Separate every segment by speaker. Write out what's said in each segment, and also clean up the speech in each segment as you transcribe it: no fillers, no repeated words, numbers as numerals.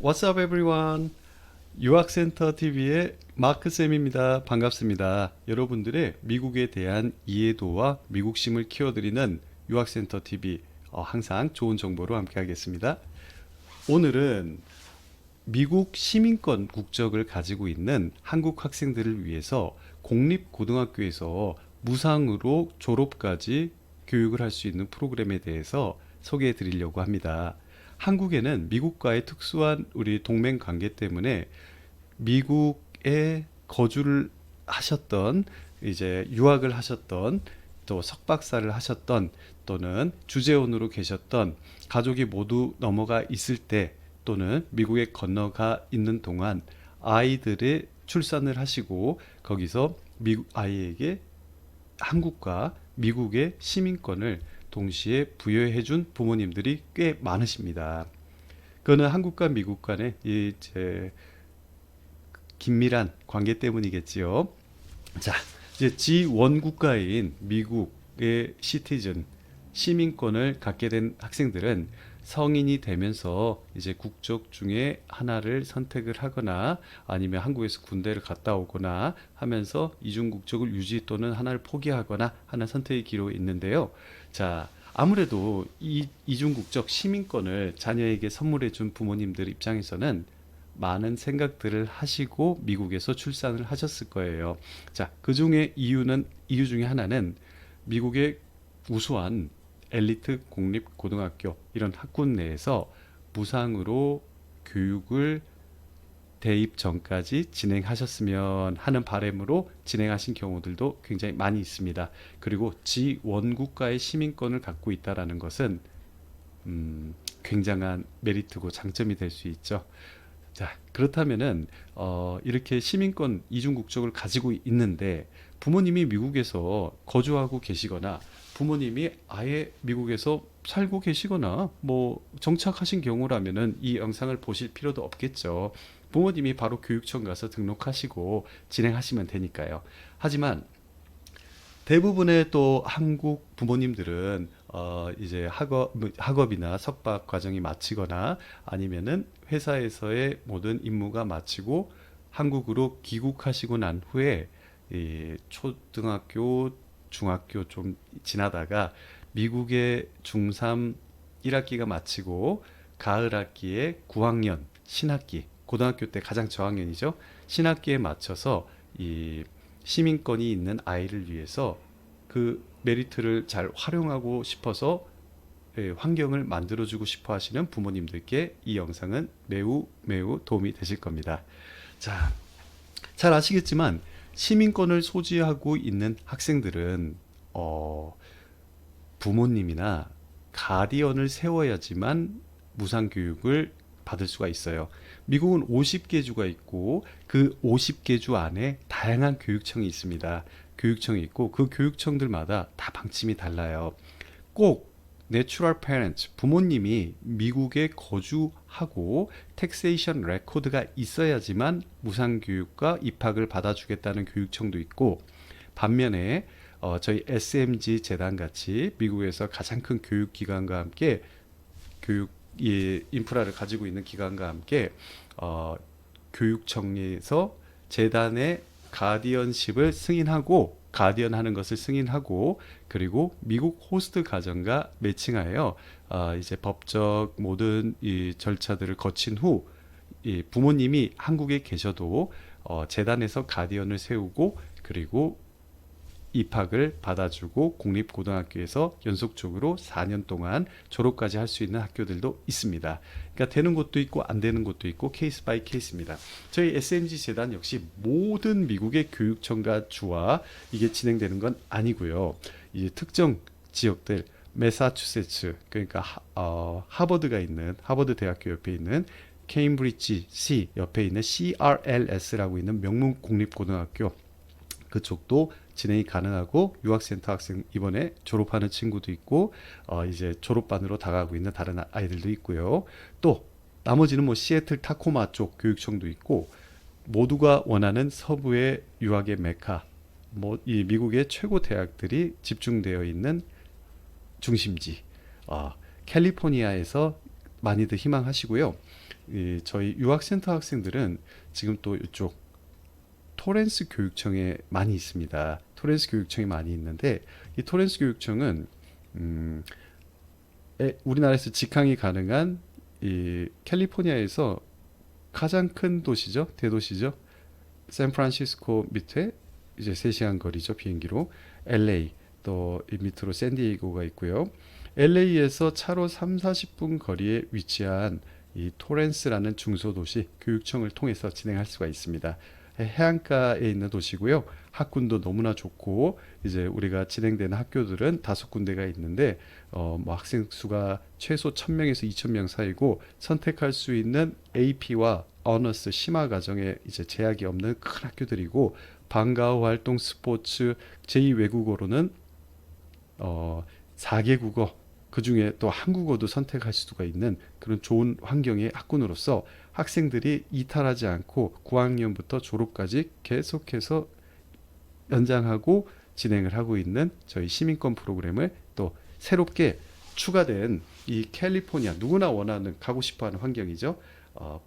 Speaker 1: What's up everyone? 유학센터 TV의 마크쌤입니다. 반갑습니다. 여러분들의 미국에 대한 이해도와 미국심을 키워드리는 유학센터 TV 항상 좋은 정보로 함께 하겠습니다. 오늘은 미국 시민권 국적을 가지고 있는 한국 학생들을 위해서 공립고등학교에서 무상으로 졸업까지 교육을 할 수 있는 프로그램에 대해서 소개해 드리려고 합니다. 한국에는 미국과의 특수한 우리 동맹 관계 때문에 미국에 거주를 하셨던, 이제 유학을 하셨던, 또 석박사를 하셨던, 또는 주재원으로 계셨던 가족이 모두 넘어가 있을 때, 또는 미국에 건너가 있는 동안 아이들의 출산을 하시고 거기서 미국 아이에게 한국과 미국의 시민권을 동시에 부여해 준 부모님들이 꽤 많으십니다. 그거는 한국과 미국 간의 이제 긴밀한 관계 때문이겠지요. 자, 이제 G1 국가인 미국의 시티즌 시민권을 갖게 된 학생들은 성인이 되면서 이제 국적 중에 하나를 선택을 하거나 아니면 한국에서 군대를 갔다 오거나 하면서 이중 국적을 유지 또는 하나를 포기하거나 하는 선택의 기로 있는데요. 자, 아무래도 이 이중 국적 시민권을 자녀에게 선물해 준 부모님들 입장에서는 많은 생각들을 하시고 미국에서 출산을 하셨을 거예요. 자, 그 중에 이유 중에 하나는 미국의 우수한 엘리트 공립 고등학교 이런 학군 내에서 무상으로 교육을 대입 전까지 진행하셨으면 하는 바람으로 진행하신 경우들도 굉장히 많이 있습니다. 그리고 G1 국가의 시민권을 갖고 있다라는 것은 굉장한 메리트고 장점이 될 수 있죠. 자, 그렇다면은 이렇게 시민권 이중 국적을 가지고 있는데 부모님이 미국에서 거주하고 계시거나 부모님이 아예 미국에서 살고 계시거나 뭐 정착하신 경우라면은 이 영상을 보실 필요도 없겠죠. 부모님이 바로 교육청 가서 등록하시고 진행하시면 되니까요. 하지만 대부분의 또 한국 부모님들은 이제 학업이나 석박 과정이 마치거나 아니면은 회사에서의 모든 임무가 마치고 한국으로 귀국하시고 난 후에 이 초등학교, 중학교 좀 지나다가 미국의 중3 1학기가 마치고 가을 학기에 9학년 신학기, 고등학교 때 가장 저학년이죠. 신학기에 맞춰서 이 시민권이 있는 아이를 위해서 그 메리트를 잘 활용하고 싶어서 환경을 만들어주고 싶어 하시는 부모님들께 이 영상은 매우 매우 도움이 되실 겁니다. 자, 잘 아시겠지만 시민권을 소지하고 있는 학생들은 부모님이나 가디언을 세워야지만 무상교육을 받을 수가 있어요. 미국은 50개 주가 있고 그 50개 주 안에 다양한 교육청이 있습니다. 교육청이 있고 그 교육청들마다 다 방침이 달라요. 꼭 내추럴 페런츠 부모님이 미국에 거주하고 텍세이션 레코드가 있어야지만 무상교육과 입학을 받아주겠다는 교육청도 있고 반면에 저희 SMG 재단 같이 미국에서 가장 큰 교육기관과 함께 교육 인프라를 가지고 있는 기관과 함께 교육청에서 재단의 가디언십을 승인하고 가디언하는 것을 승인하고 그리고 미국 호스트 가정과 매칭하여 이제 법적 모든 이 절차들을 거친 후 이 부모님이 한국에 계셔도 재단에서 가디언을 세우고 그리고 입학을 받아주고 공립고등학교에서 연속적으로 4년 동안 졸업까지 할 수 있는 학교들도 있습니다. 그러니까 되는 곳도 있고 안 되는 곳도 있고 케이스 바이 케이스입니다. 저희 SMG 재단 역시 모든 미국의 교육청과 주와 이게 진행되는 건 아니고요. 이제 특정 지역들 매사추세츠 그러니까 하버드가 있는 하버드 대학교 옆에 있는 케임브리지 C 옆에 있는 CRLS라고 있는 명문 공립고등학교 그쪽도 진행이 가능하고 유학센터 학생 이번에 졸업하는 친구도 있고 이제 졸업반으로 다가가고 있는 다른 아이들도 있고요. 또 나머지는 뭐 시애틀 타코마 쪽 교육청도 있고 모두가 원하는 서부의 유학의 메카 뭐 이 미국의 최고 대학들이 집중되어 있는 중심지 캘리포니아에서 많이들 희망하시고요. 저희 유학센터 학생들은 지금 또 이쪽 토렌스 교육청에 많이 있습니다. 토렌스 교육청이 많이 있는데 이 토렌스 교육청은 음, 우리나라에서 직항이 가능한 이 캘리포니아에서 가장 큰 도시죠. 대도시죠. 샌프란시스코 밑에 이제 3시간 거리죠. 비행기로. LA 또 이 밑으로 샌디에이고가 있고요. LA에서 차로 3, 40분 거리에 위치한 이 토렌스라는 중소도시 교육청을 통해서 진행할 수가 있습니다. 해안가에 있는 도시고요. 학군도 너무나 좋고 이제 우리가 진행되는 학교들은 5군데가 있는데 뭐 학생 수가 최소 1000명에서 2000명 사이고 선택할 수 있는 AP와 어너스 심화 과정에 이제 제약이 없는 큰 학교들이고 방과후 활동 스포츠 제2 외국어로는 4개 국어 그 중에 또 한국어도 선택할 수가 있는 그런 좋은 환경의 학군으로서 학생들이 이탈하지 않고 9학년부터 졸업까지 계속해서 연장하고 진행을 하고 있는 저희 시민권 프로그램을 또 새롭게 추가된 이 캘리포니아 누구나 원하는 가고 싶어하는 환경이죠.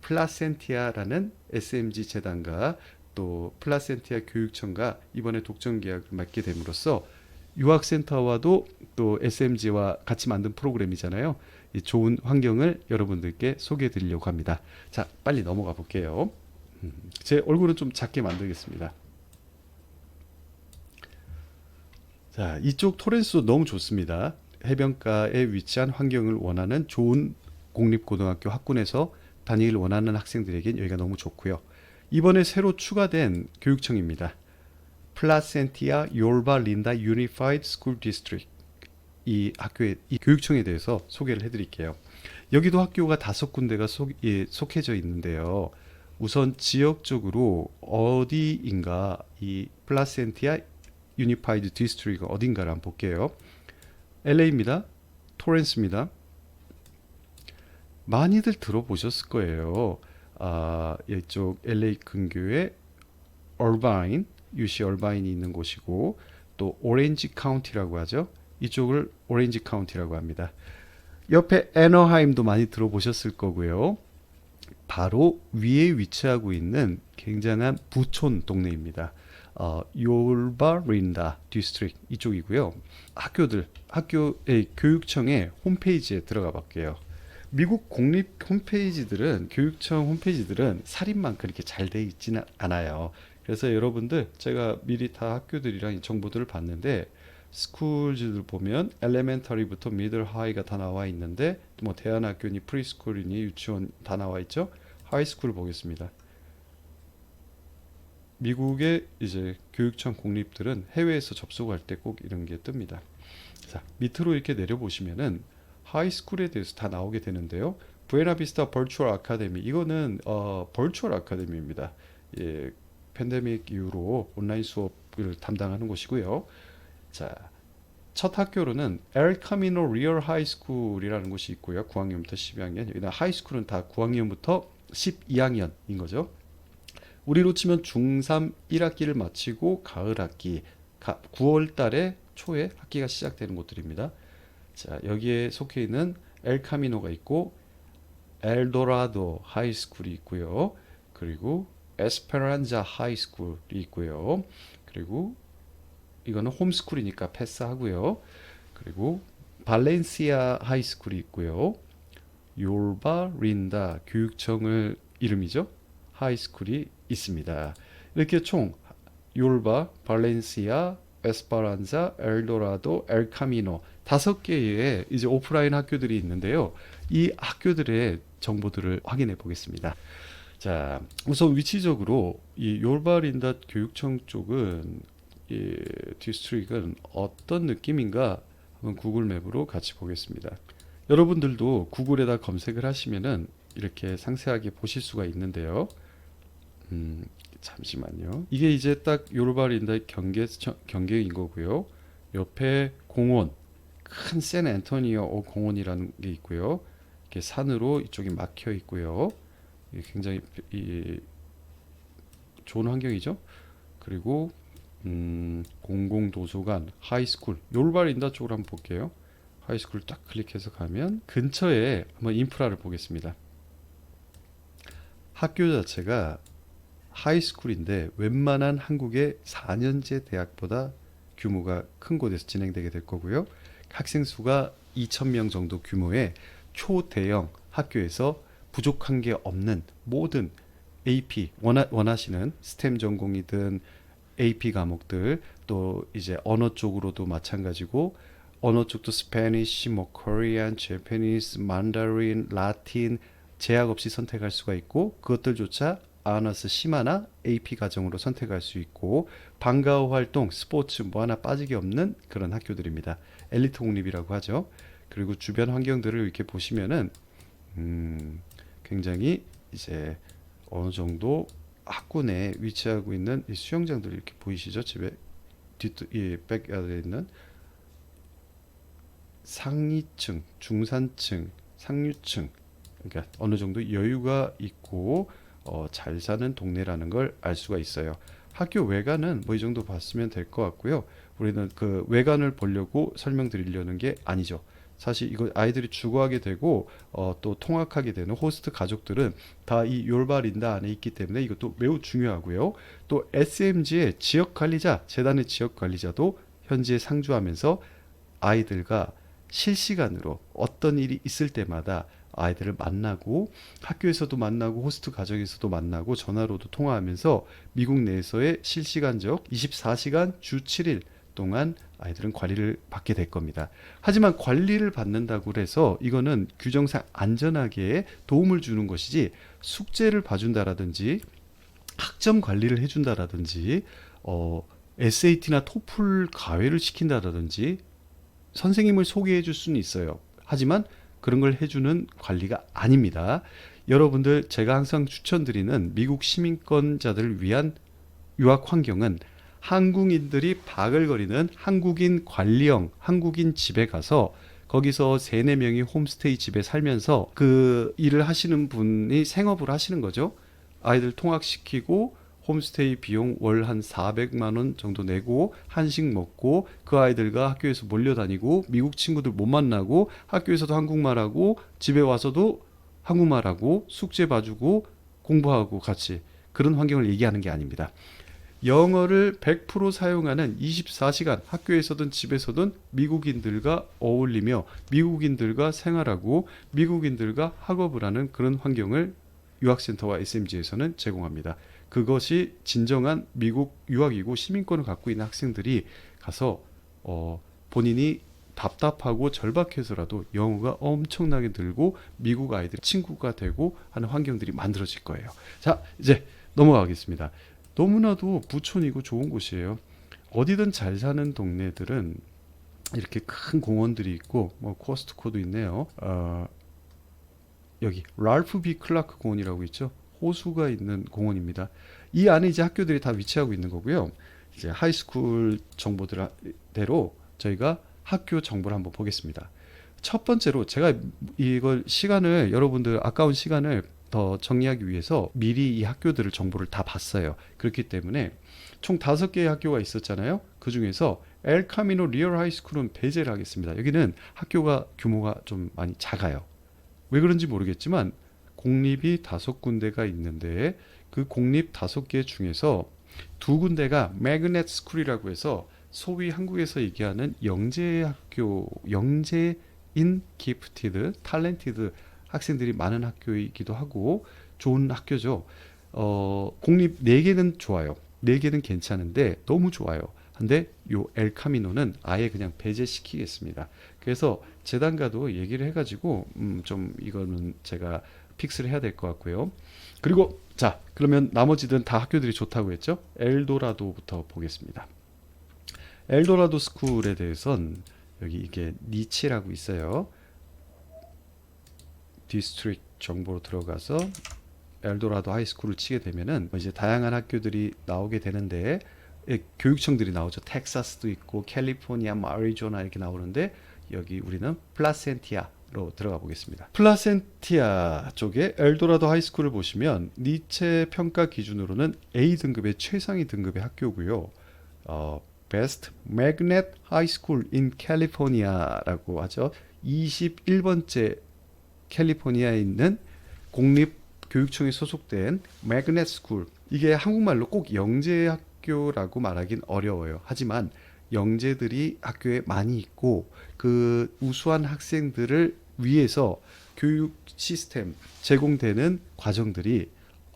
Speaker 1: 플라센티아라는 SMG 재단과 또 플라센티아 교육청과 이번에 독점 계약을 맺게 됨으로써 유학센터와도 또 SMG와 같이 만든 프로그램이잖아요. 이 좋은 환경을 여러분들께 소개해 드리려고 합니다. 자, 빨리 넘어가 볼게요. 제 얼굴은 좀 작게 만들겠습니다. 자, 이쪽 토렌스도 너무 좋습니다. 해변가에 위치한 환경을 원하는 좋은 공립고등학교 학군에서 다니기를 원하는 학생들에겐 여기가 너무 좋고요. 이번에 새로 추가된 교육청입니다. 플라센티아 요르바 린다 유니파이드 스쿨 디스트릭트 이 학교의 이 교육청에 대해서 소개를 해드릴게요. 여기도 학교가 5군데가 속해져 있는데요. 우선 지역적으로 어디인가 이 플라센티아 유니파이드 디스트릭트 어딘가를 한번 볼게요. LA입니다. 토렌스입니다. 많이들 들어보셨을 거예요. 이쪽 LA 근교에 얼바인, UC 얼바인이 있는 곳이고 또 오렌지 카운티라고 하죠. 이쪽을 오렌지 카운티라고 합니다. 옆에 애너하임도 많이 들어보셨을 거고요. 바로 위에 위치하고 있는 굉장한 부촌 동네입니다. 요르바 린다 디스트릭트 이쪽이고요. 학교의 교육청의 홈페이지에 들어가 볼게요. 미국 공립 홈페이지들은 교육청 홈페이지들은 살인만 그렇게 잘 돼 있지는 않아요. 그래서 여러분들 제가 미리 다 학교들이랑 정보들을 봤는데 스쿨즈들 보면 엘레멘터리부터 미들 하이가 다 나와 있는데 뭐 대안학교니 프리스쿨이니 유치원 다 나와 있죠. 하이스쿨을 보겠습니다. 미국의 이제 교육청 공립들은 해외에서 접속할 때 꼭 이런 게 뜹니다. 자, 밑으로 이렇게 내려보시면은 하이스쿨에 대해서 다 나오게 되는데요. 부에나비스타 버추얼 아카데미 이거는 버추얼 아카데미입니다. 예, 팬데믹 이후로 온라인 수업을 담당하는 곳이고요. 자, 첫 학교로는 엘 카미노 리얼 하이스쿨이라는 곳이 있고요. 9학년부터 12학년. 여기다 하이스쿨은 다 9학년부터 12학년인 거죠. 우리로 치면 중3 1학기를 마치고 가을 학기 9월 달에 초에 학기가 시작되는 곳들입니다. 자, 여기에 속해 있는 엘 카미노가 있고 엘도라도 하이스쿨이 있고요. 그리고 에스페란자 하이스쿨이 있고요. 그리고 이거는 홈스쿨이니까 패스하고요. 그리고 발렌시아 하이스쿨이 있고요. 요르바 린다 교육청을 이름이죠. 하이스쿨이 있습니다. 이렇게 총 요르바, 발렌시아, 에스퍼란자, 엘도라도, 엘카미노 5개의 이제 오프라인 학교들이 있는데요. 이 학교들의 정보들을 확인해 보겠습니다. 자, 우선 위치적으로 이 요르바린다 교육청 쪽은 이 디스트릭은 어떤 느낌인가 한번 구글 맵으로 같이 보겠습니다. 여러분들도 구글에다 검색을 하시면은 이렇게 상세하게 보실 수가 있는데요. 잠시만요. 이게 이제 딱 요르바린다 경계인 거고요. 옆에 공원, 큰 샌 앤토니오 공원이라는 게 있고요. 이렇게 산으로 이쪽이 막혀 있고요. 굉장히 좋은 환경이죠. 그리고 공공도서관, 하이스쿨, 요르바린다 쪽으로 한번 볼게요. 하이스쿨 딱 클릭해서 가면 근처에 한번 인프라를 보겠습니다. 학교 자체가 하이스쿨인데 웬만한 한국의 4년제 대학보다 규모가 큰 곳에서 진행되게 될 거고요. 학생 수가 2,000명 정도 규모의 초대형 학교에서 부족한 게 없는 모든 AP 원하시는 스템 전공이든 AP 과목들, 또 이제 언어 쪽으로도 마찬가지고, 언어 쪽도 스페니쉬, 뭐 코리안, 제페니스, 만다린, 라틴 제약 없이 선택할 수가 있고, 그것들조차 아너스 심화나 AP 과정으로 선택할 수 있고, 방과후 활동, 스포츠 뭐 하나 빠지기 없는 그런 학교들입니다. 엘리트 공립이라고 하죠. 그리고 주변 환경들을 이렇게 보시면은 굉장히 이제 어느 정도 학군에 위치하고 있는 이 수영장들이 이렇게 보이시죠? 집에 이 백야드에 있는 상위층, 중산층, 상류층, 그러니까 어느 정도 여유가 있고 잘 사는 동네라는 걸 알 수가 있어요. 학교 외관은 뭐 이 정도 봤으면 될 것 같고요. 우리는 그 외관을 보려고 설명드리려는 게 아니죠. 사실 이거 아이들이 주거하게 되고 또 통학하게 되는 호스트 가족들은 다 이 yorbalinda 안에 있기 때문에 이것도 매우 중요하고요. 또 SMG의 지역 관리자, 재단의 지역 관리자도 현지에 상주하면서 아이들과 실시간으로 어떤 일이 있을 때마다 아이들을 만나고, 학교에서도 만나고 호스트 가정에서도 만나고 전화로도 통화하면서 미국 내에서의 실시간적 24시간 주 7일 동안 아이들은 관리를 받게 될 겁니다. 하지만 관리를 받는다고 해서 이거는 규정상 안전하게 도움을 주는 것이지, 숙제를 봐준다라든지 학점 관리를 해준다라든지 SAT나 토플 가외를 시킨다라든지 선생님을 소개해 줄 수는 있어요. 하지만 그런 걸 해주는 관리가 아닙니다. 여러분들, 제가 항상 추천드리는 미국 시민권자들을 위한 유학 환경은 한국인들이 바글거리는 한국인 관리형 한국인 집에 가서 거기서 3, 4명이 홈스테이 집에 살면서 그 일을 하시는 분이 생업을 하시는 거죠. 아이들 통학시키고 홈스테이 비용 월 한 400만 원 정도 내고 한식 먹고 그 아이들과 학교에서 몰려다니고 미국 친구들 못 만나고 학교에서도 한국말하고 집에 와서도 한국말하고 숙제 봐주고 공부하고 같이 그런 환경을 얘기하는 게 아닙니다. 영어를 100% 사용하는 24시간 학교에서든 집에서든 미국인들과 어울리며 미국인들과 생활하고 미국인들과 학업을 하는 그런 환경을 유학센터와 SMG에서는 제공합니다. 그것이 진정한 미국 유학이고, 시민권을 갖고 있는 학생들이 가서 본인이 답답하고 절박해서라도 영어가 엄청나게 늘고 미국 아이들 친구가 되고 하는 환경들이 만들어질 거예요. 자, 이제 넘어가겠습니다. 너무나도 부촌이고 좋은 곳이에요. 어디든 잘 사는 동네들은 이렇게 큰 공원들이 있고, 뭐 코스트코도 있네요. 여기 랄프 B 클라크 공원이라고 있죠. 호수가 있는 공원입니다. 이 안에 이제 학교들이 다 위치하고 있는 거고요. 이제 하이스쿨 정보대로 저희가 학교 정보를 한번 보겠습니다. 첫 번째로 제가 이걸 시간을, 여러분들 아까운 시간을 더 정리하기 위해서 미리 이 학교들을 정보를 다 봤어요. 그렇기 때문에 총 5개의 학교가 있었잖아요. 그 중에서 엘 카미노 리얼 하이스쿨은 배제를 하겠습니다. 여기는 학교가 규모가 좀 많이 작아요. 왜 그런지 모르겠지만 공립이 5군데가 있는데 그 공립 5개 중에서 2군데가 매그넷 스쿨이라고 해서 소위 한국에서 얘기하는 영재학교, 영재인 기프티드, 탤런티드 학생들이 많은 학교이기도 하고 좋은 학교죠. 공립 4개는 좋아요. 4개는 괜찮은데 너무 좋아요. 근데 요 엘카미노는 아예 그냥 배제시키겠습니다. 그래서 재단과도 얘기를 해가지고 좀 이거는 제가 픽스를 해야 될 것 같고요. 그리고 자, 그러면 나머지들은 다 학교들이 좋다고 했죠. 엘도라도부터 보겠습니다. 엘도라도 스쿨에 대해선 여기 이게 니치라고 있어요. 디스트릭 정보로 들어가서 엘도라도 하이스쿨을 치게 되면은 이제 다양한 학교들이 나오게 되는데, 교육청들이 나오죠. 텍사스도 있고 캘리포니아, 아리조나 이렇게 나오는데, 여기 우리는 플라센티아로 들어가 보겠습니다. 플라센티아 쪽에 엘도라도 하이스쿨을 보시면 니체 평가 기준으로는 A 등급의 최상위 등급의 학교고요. Best Magnet High School in California라고 하죠. 21번째 캘리포니아에 있는 공립교육청에 소속된 Magnet School. 이게 한국말로 꼭 영재학교라고 말하긴 어려워요. 하지만 영재들이 학교에 많이 있고 그 우수한 학생들을 위해서 교육 시스템 제공되는 과정들이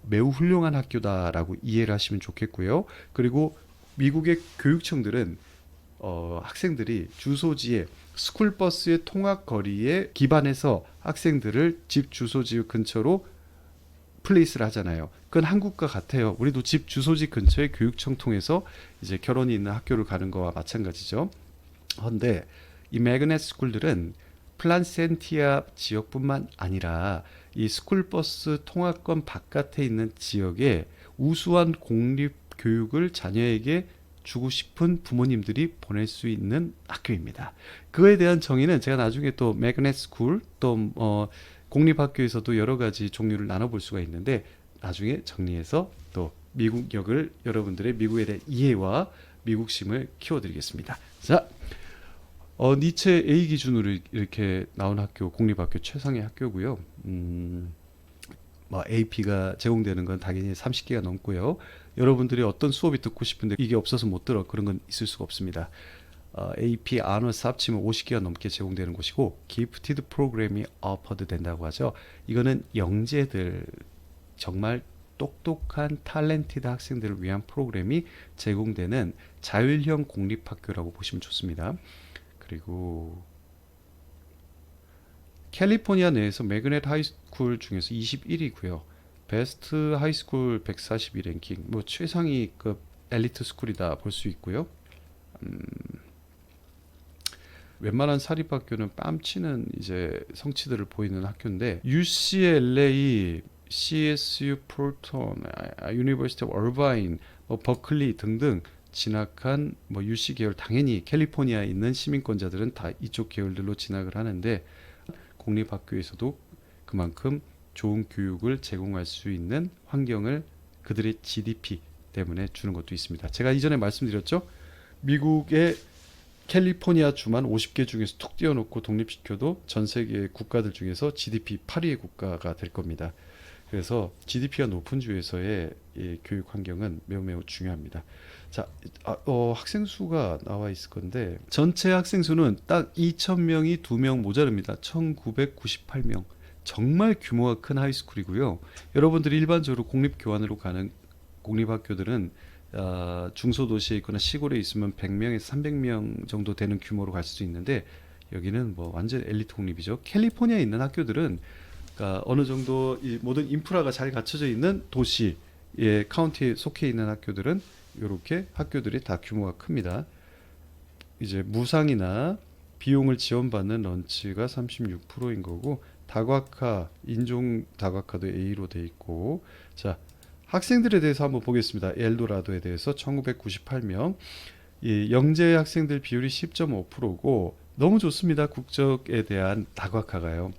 Speaker 1: 매우 훌륭한 학교다라고 이해를 하시면 좋겠고요. 그리고 미국의 교육청들은 학생들이 주소지에 스쿨버스의 통학 거리에 기반해서 학생들을 집 주소지 근처로 플레이스를 하잖아요. 그건 한국과 같아요. 우리도 집 주소지 근처에 교육청 통해서 이제 결혼이 있는 학교를 가는 거와 마찬가지죠. 그런데 이 매그넷 스쿨들은 플란센티아 지역뿐만 아니라 이 스쿨버스 통학권 바깥에 있는 지역에 우수한 공립 교육을 자녀에게 주고 싶은 부모님들이 보낼 수 있는 학교입니다. 그거에 대한 정의는 제가 나중에 또 매그넷 스쿨 또 공립학교에서도 여러 가지 종류를 나눠볼 수가 있는데 나중에 정리해서 또 미국역을 여러분들의 미국에 대한 이해와 미국심을 키워드리겠습니다. 자, 니체 A 기준으로 이렇게 나온 학교, 공립학교 최상의 학교고요. AP가 제공되는 건 당연히 30개가 넘고요. 여러분들이 어떤 수업이 듣고 싶은데 이게 없어서 못 들어 그런 건 있을 수가 없습니다. AP 아너스 합치면 50개가 넘게 제공되는 곳이고 기프티드 프로그램이 어퍼드 된다고 하죠. 이거는 영재들 정말 똑똑한 탤런티드 학생들을 위한 프로그램이 제공되는 자율형 공립학교라고 보시면 좋습니다. 그리고 캘리포니아 내에서 매그넷 하이스쿨 중에서 21위고요. 베스트 하이스쿨 142 랭킹, 뭐 최상위급 엘리트 스쿨이다 볼 수 있고요. 웬만한 사립학교는 뺨치는 이제 성취들을 보이는 학교인데 UCLA, CSU, 프로톤, 유니버시티 오브 얼바인, 버클리 등등 진학한 UC 계열 당연히 캘리포니아에 있는 시민권자들은 다 이쪽 계열들로 진학을 하는데 공립학교에서도 그만큼 좋은 교육을 제공할 수 있는 환경을 그들의 GDP 때문에 주는 것도 있습니다. 제가 이전에 말씀드렸죠. 미국의 캘리포니아 주만 50개 중에서 툭 띄워놓고 독립시켜도 전 세계 국가들 중에서 GDP 8위의 국가가 될 겁니다. 그래서 GDP가 높은 주에서의 이 교육 환경은 매우 매우 중요합니다. 자, 학생 수가 나와 있을 건데 전체 학생 수는 딱 2,000명이 2명 모자릅니다. 1,998명. 정말 규모가 큰 하이스쿨이고요. 여러분들이 일반적으로 공립교환으로 가는 공립학교들은 중소도시에 있거나 시골에 있으면 100명에서 300명 정도 되는 규모로 갈 수도 있는데 여기는 완전 엘리트 공립이죠. 캘리포니아에 있는 학교들은 그러니까 어느 정도 이 모든 인프라가 잘 갖춰져 있는 도시의 카운티에 속해 있는 학교들은 이렇게 학교들이 다 규모가 큽니다. 이제 무상이나 비용을 지원받는 런치가 36%인 거고 다과카, 인종 다과카도 A로 돼 있고 자 학생들에 대해서 한번 보겠습니다. 엘도라도에 대해서 1998명 이 영재 학생들 비율이 10.5%고 너무 좋습니다. 국적에 대한 다과카가요.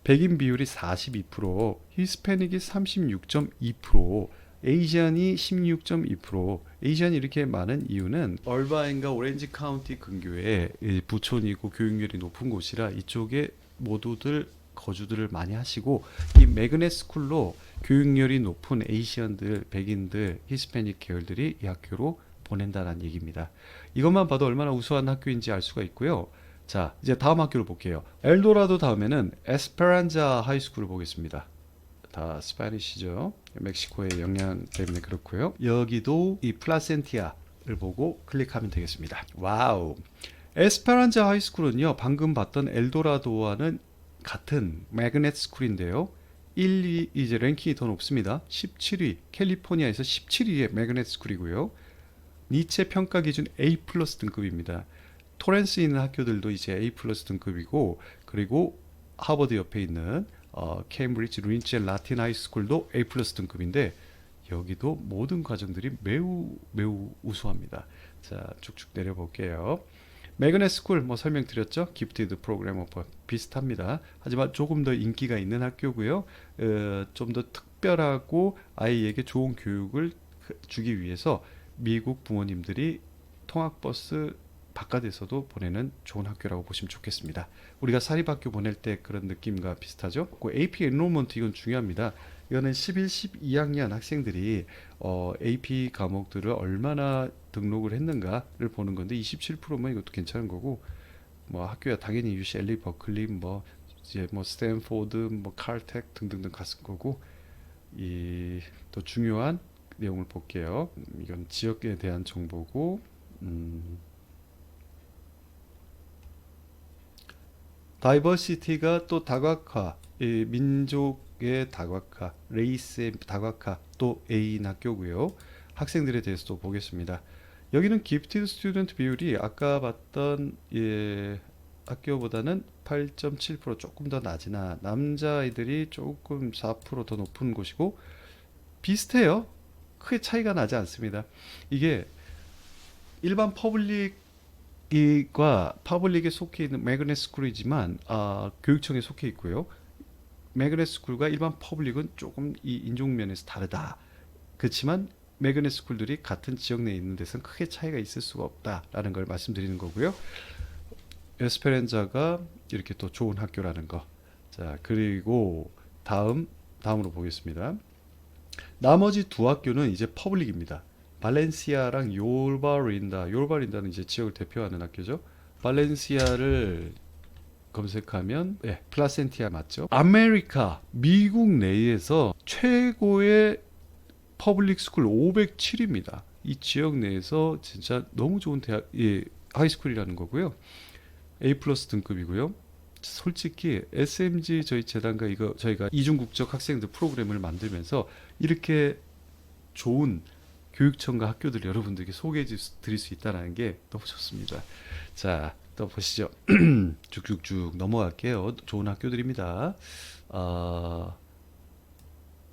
Speaker 1: 백인 비율이 42%, 히스패닉이 36.2%, 에이시안이 16.2%. 에이시안이 이렇게 많은 이유는 얼바인과 오렌지 카운티 근교에 부촌이고 교육열이 높은 곳이라 이쪽에 모두들 거주들을 많이 하시고 이 매그넷 스쿨로 교육열이 높은 에이시안들, 백인들, 히스패닉 계열들이 이 학교로 보낸다는 얘기입니다. 이것만 봐도 얼마나 우수한 학교인지 알 수가 있고요. 자, 이제 다음 학교를 볼게요. 엘도라도 다음에는 에스페란자 하이스쿨을 보겠습니다. 다 스파니시죠. 멕시코의 영향 때문에 그렇고요. 여기도 이 플라센티아를 보고 클릭하면 되겠습니다. 와우. 에스페란자 하이스쿨은요. 방금 봤던 엘도라도와는 같은 매그넷 스쿨인데요. 1, 2 이제 랭킹이 더 높습니다. 17위 캘리포니아에서 17위의 매그넷 스쿨이고요. 니체 평가 기준 A+ 등급입니다. 토렌스에 있는 학교들도 이제 A+ 등급이고 그리고 하버드 옆에 있는 케임브리지 루인체 라틴 하이스쿨도 A+ 등급인데 여기도 모든 과정들이 매우 매우 우수합니다. 자 쭉쭉 내려볼게요. 매그넷 스쿨 설명드렸죠. 기프티드 프로그램 오퍼 비슷합니다. 하지만 조금 더 인기가 있는 학교고요. 좀 더 특별하고 아이에게 좋은 교육을 주기 위해서 미국 부모님들이 통학버스 바깥에서도 보내는 좋은 학교라고 보시면 좋겠습니다. 우리가 사립학교 보낼 때 그런 느낌과 비슷하죠. 그 AP 엔로먼트 이건 중요합니다. 이거는 11, 12학년 학생들이 AP 과목들을 얼마나 등록을 했는가를 보는 건데 27%면 이것도 괜찮은 거고 뭐 학교야 당연히 UCLA, 버클리, 뭐 이제 뭐 스탠포드, 뭐 칼텍 등등등 갔을 거고 이 또 중요한 내용을 볼게요. 이건 지역에 대한 정보고 다이버시티가 또 다각화, 이 민족의 다각화, 레이스의 다각화 또 A인 학교고요. 학생들에 대해서도 보겠습니다. 여기는 기프티드 스튜던트 비율이 아까 봤던 학교보다는 8.7% 조금 더 낮으나 남자아이들이 조금 4%더 높은 곳이고 비슷해요. 크게 차이가 나지 않습니다. 이게 일반 퍼블릭에 속해 있는 매그넷 스쿨이지만 교육청에 속해 있고요. 매그넷 스쿨과 일반 퍼블릭은 조금 이 인종 면에서 다르다. 그렇지만 매그넷 스쿨들이 같은 지역 내에 있는 데서는 크게 차이가 있을 수가 없다라는 걸 말씀드리는 거고요. 에스페란자가 이렇게 또 좋은 학교라는 거. 자, 그리고 다음으로 보겠습니다. 나머지 두 학교는 이제 퍼블릭입니다. 발렌시아랑 요르바린다는 이제 지역을 대표하는 학교죠. 발렌시아를 검색하면 플라센티아 맞죠? 아메리카 미국 내에서 최고의 퍼블릭 스쿨 507입니다. 이 지역 내에서 진짜 너무 좋은 하이스쿨이라는 거고요. A+ 등급이고요. 솔직히 SMG 저희 재단과 저희가 이중국적 학생들 프로그램을 만들면서 이렇게 좋은 교육청과 학교들 여러분들께 소개해 드릴 수 있다는 게 너무 좋습니다. 자, 또 보시죠. 쭉쭉쭉 넘어갈게요. 좋은 학교들입니다.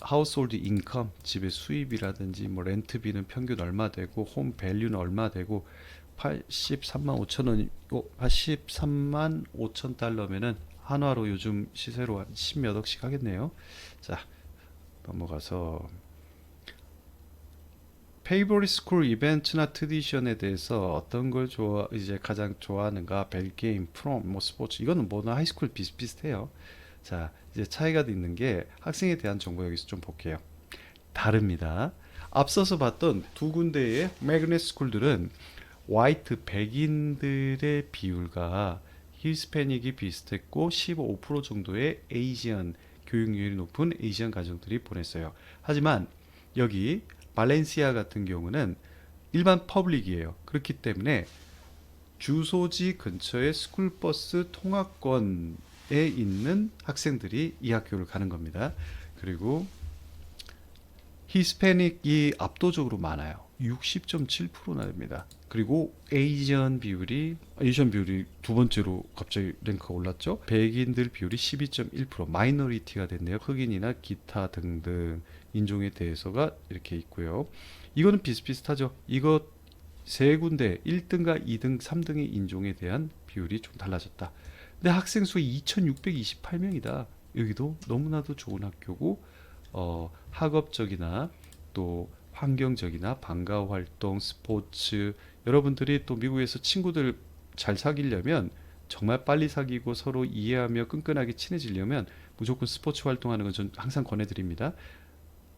Speaker 1: 하우스홀드 인컴, 집의 수입이라든지 뭐 렌트비는 평균 얼마 되고 홈 밸류는 얼마 되고 83만 5천 원, 83만 5천 달러면은 한화로 요즘 시세로 한 10몇 억씩 하겠네요. 자, 넘어가서 페이보릿 스쿨 이벤트나 트디션에 대해서 어떤 걸 이제 가장 좋아하는가? 벨게임, 프롬, 뭐 스포츠 이거는 뭐나 하이스쿨 비슷비슷해요. 자, 이제 차이가 있는 게 학생에 대한 정보 여기서 좀 볼게요. 다릅니다. 앞서서 봤던 두 군데의 매그넷 스쿨들은 화이트 백인들의 비율과 히스패닉이 비슷했고 15% 정도의 에이지언 교육률이 높은 에이지언 가정들이 보냈어요. 하지만 여기 발렌시아 같은 경우는 일반 퍼블릭이에요. 그렇기 때문에 주소지 근처에 스쿨버스 통학권에 있는 학생들이 이 학교를 가는 겁니다. 그리고 히스패닉이 압도적으로 많아요. 60.7%나 됩니다. 그리고 에이지언 비율이 두 번째로 갑자기 랭크가 올랐죠. 백인들 비율이 12.1% 마이너리티가 됐네요. 흑인이나 기타 등등 인종에 대해서가 이렇게 있고요. 이거는 비슷비슷하죠. 이거 세 군데 1등과 2등, 3등의 인종에 대한 비율이 좀 달라졌다. 근데 학생 수 2,628명이다. 여기도 너무나도 좋은 학교고 학업적이나 또 환경적이나 방과 활동, 스포츠 여러분들이 또 미국에서 친구들 잘 사귀려면 정말 빨리 사귀고 서로 이해하며 끈끈하게 친해지려면 무조건 스포츠 활동하는 건 전 항상 권해드립니다.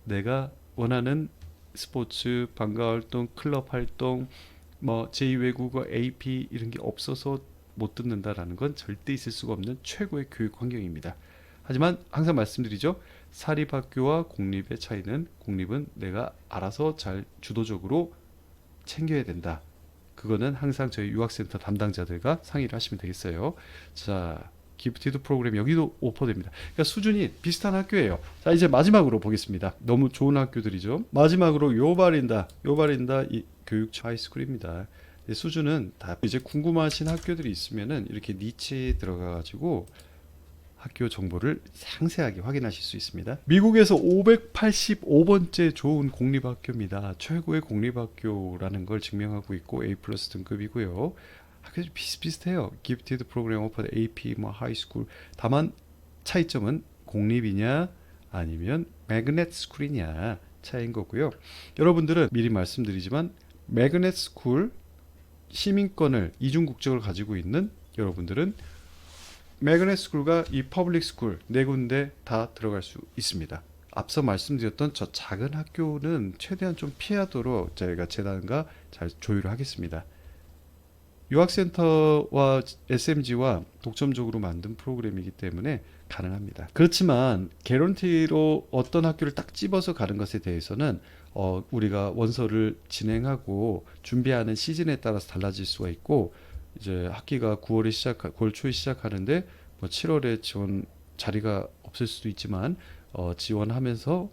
Speaker 1: 내가 원하는 스포츠, 방과 활동, 클럽 활동, 뭐 제2외국어, AP 이런 게 없어서 못 듣는다라는 건 절대 있을 수가 없는 최고의 교육 환경입니다. 하지만 항상 말씀드리죠. 사립학교와 공립의 차이는 공립은 내가 알아서 잘 주도적으로 챙겨야 된다. 그거는 항상 저희 유학센터 담당자들과 상의를 하시면 되겠어요. 자, 기프티드 프로그램 여기도 오퍼됩니다. 그러니까 수준이 비슷한 학교예요. 자, 이제 마지막으로 보겠습니다. 너무 좋은 학교들이죠. 마지막으로 요바린다 이 교육 하이스쿨입니다. 수준은 다 이제 궁금하신 학교들이 있으면은 이렇게 니치에 들어가가지고 학교 정보를 상세하게 확인하실 수 있습니다. 미국에서 585번째 좋은 공립학교입니다. 최고의 공립학교라는 걸 증명하고 있고 A+ 등급이고요. 학교도 비슷비슷해요. 기프티드 프로그램 오퍼 AP, 뭐 하이스쿨. 다만 차이점은 공립이냐 아니면 매그넷 스쿨이냐 차이인 거고요. 여러분들은 미리 말씀드리지만 매그넷 스쿨 시민권을 이중 국적을 가지고 있는 여러분들은 매그넷 스쿨과 이 퍼블릭 스쿨 네 군데 다 들어갈 수 있습니다. 앞서 말씀드렸던 저 작은 학교는 최대한 좀 피하도록 저희가 재단과 잘 조율을 하겠습니다. 유학센터와 SMG와 독점적으로 만든 프로그램이기 때문에 가능합니다. 그렇지만 개런티로 어떤 학교를 딱 집어서 가는 것에 대해서는 우리가 원서를 진행하고 준비하는 시즌에 따라서 달라질 수가 있고, 이제 학기가 9월 초에 시작하는데 뭐 7월에 지원 자리가 없을 수도 있지만 지원하면서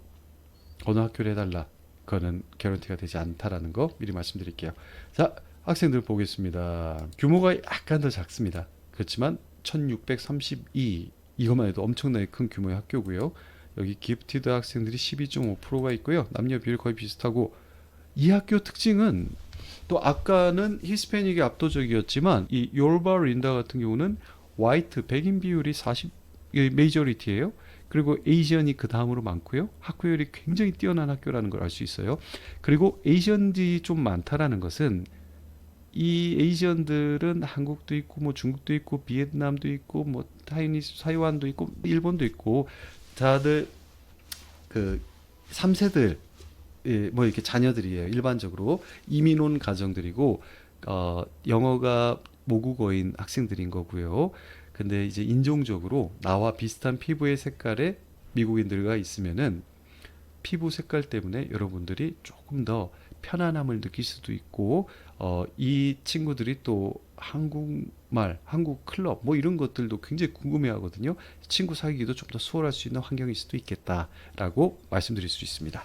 Speaker 1: 어느 학교를 해달라, 그거는 개런티가 되지 않다라는 거 미리 말씀드릴게요. 자, 학생들 보겠습니다. 규모가 약간 더 작습니다. 그렇지만 1632, 이것만 해도 엄청나게 큰 규모의 학교고요. 여기 기프티드 학생들이 12.5%가 있고요. 남녀 비율 거의 비슷하고, 이 학교 특징은 또 아까는 히스패닉이 압도적이었지만 이 요르바 린다 같은 경우는 화이트 백인 비율이 40 메이저리티예요. 그리고 에이시언이 그 다음으로 많고요. 학교율이 굉장히 뛰어난 학교라는 걸 알 수 있어요. 그리고 에이시언들이 좀 많다라는 것은 이 에이시언들은 한국도 있고 뭐 중국도 있고 비엔남도 있고 뭐 타이완도 있고 일본도 있고, 다들 그 3세들 뭐 이렇게 자녀들이에요. 일반적으로 이민 온 가정들이고 영어가 모국어인 학생들인 거고요. 근데 이제 인종적으로 나와 비슷한 피부의 색깔의 미국인들과 있으면은 피부 색깔 때문에 여러분들이 조금 더 편안함을 느낄 수도 있고, 이 친구들이 또 한국말, 한국 클럽 뭐 이런 것들도 굉장히 궁금해 하거든요. 친구 사귀기도 좀 더 수월할 수 있는 환경일 수도 있겠다라고 말씀드릴 수 있습니다.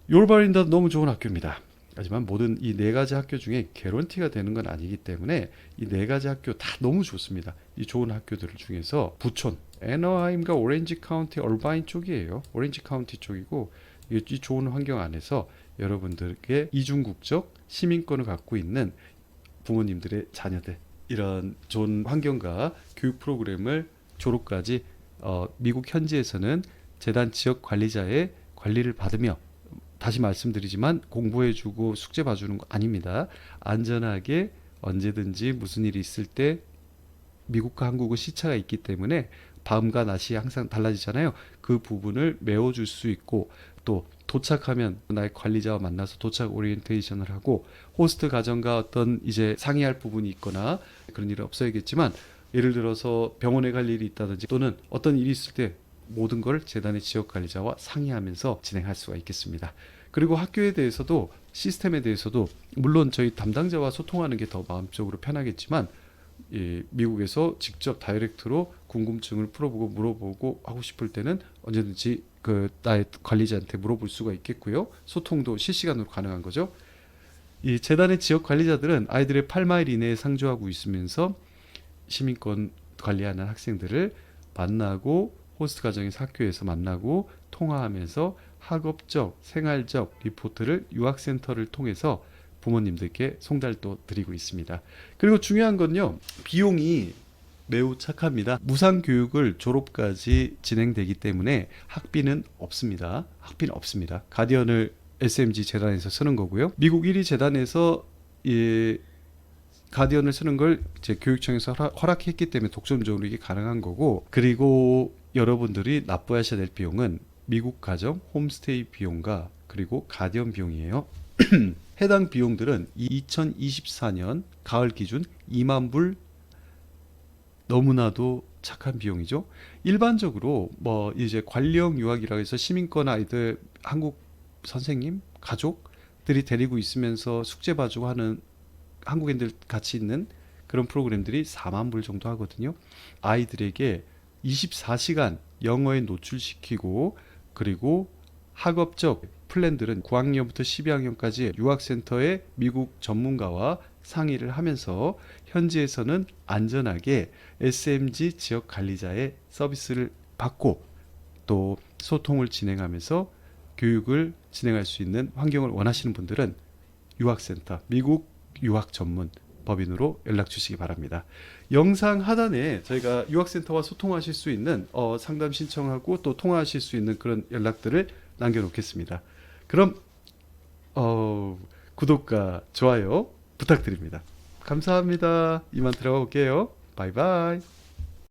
Speaker 1: 요르바린다 너무 좋은 학교입니다. 하지만 모든 이 네 가지 학교 중에 개런티가 되는 건 아니기 때문에 이 네 가지 학교 다 너무 좋습니다. 이 좋은 학교들 중에서 부촌, 애너하임과 오렌지 카운티 얼바인 쪽이에요. 오렌지 카운티 쪽이고, 이 좋은 환경 안에서 여러분들께 이중국적 시민권을 갖고 있는 부모님들의 자녀들, 이런 좋은 환경과 교육 프로그램을 졸업까지 미국 현지에서는 재단 지역 관리자의 관리를 받으며, 다시 말씀드리지만 공부해주고 숙제 봐주는 거 아닙니다. 안전하게 언제든지 무슨 일이 있을 때, 미국과 한국은 시차가 있기 때문에 밤과 낮이 항상 달라지잖아요. 그 부분을 메워줄 수 있고, 또 도착하면 나의 관리자와 만나서 도착 오리엔테이션을 하고, 호스트 가정과 어떤 이제 상의할 부분이 있거나 그런 일은 없어야겠지만, 예를 들어서 병원에 갈 일이 있다든지 또는 어떤 일이 있을 때 모든 걸 재단의 지역 관리자와 상의하면서 진행할 수가 있겠습니다. 그리고 학교에 대해서도, 시스템에 대해서도 물론 저희 담당자와 소통하는 게 더 마음적으로 편하겠지만, 미국에서 직접 다이렉트로 궁금증을 풀어보고 물어보고 하고 싶을 때는 언제든지 나의 관리자한테 물어볼 수가 있겠고요. 소통도 실시간으로 가능한 거죠. 이 재단의 지역 관리자들은 아이들의 8마일 이내에 상주하고 있으면서 시민권 관리하는 학생들을 만나고, 호스트 가정에서 학교에서 만나고 통화하면서 학업적, 생활적 리포트를 유학센터를 통해서 부모님들께 송달도 드리고 있습니다. 그리고 중요한 건요, 비용이 매우 착합니다. 무상교육을 졸업까지 진행되기 때문에 학비는 없습니다. 학비는 없습니다. 가디언을 SMG 재단에서 쓰는 거고요. 미국 1위 재단에서 가디언을 쓰는 걸 제 교육청에서 허락했기 때문에 독점적으로 이게 가능한 거고, 그리고 여러분들이 납부하셔야 될 비용은 미국 가정 홈스테이 비용과 그리고 가디언 비용이에요. 해당 비용들은 2024년 가을 기준 2만 불, 너무나도 착한 비용이죠. 일반적으로 뭐 이제 관령 유학이라고 해서 시민권 아이들 한국 선생님, 가족들이 데리고 있으면서 숙제 봐주고 하는 한국인들 같이 있는 그런 프로그램들이 4만 불 정도 하거든요. 아이들에게 24시간 영어에 노출시키고, 그리고 학업적 플랜들은 9학년부터 12학년까지 유학센터의 미국 전문가와 상의를 하면서 현지에서는 안전하게 SMG 지역 관리자의 서비스를 받고, 또 소통을 진행하면서 교육을 진행할 수 있는 환경을 원하시는 분들은 유학센터, 미국 유학 전문 법인으로 연락 주시기 바랍니다. 영상 하단에 저희가 유학센터와 소통하실 수 있는 상담 신청하고 또 통화하실 수 있는 그런 연락들을 남겨놓겠습니다. 그럼 구독과 좋아요 부탁드립니다. 감사합니다. 이만 들어가 볼게요. 바이바이.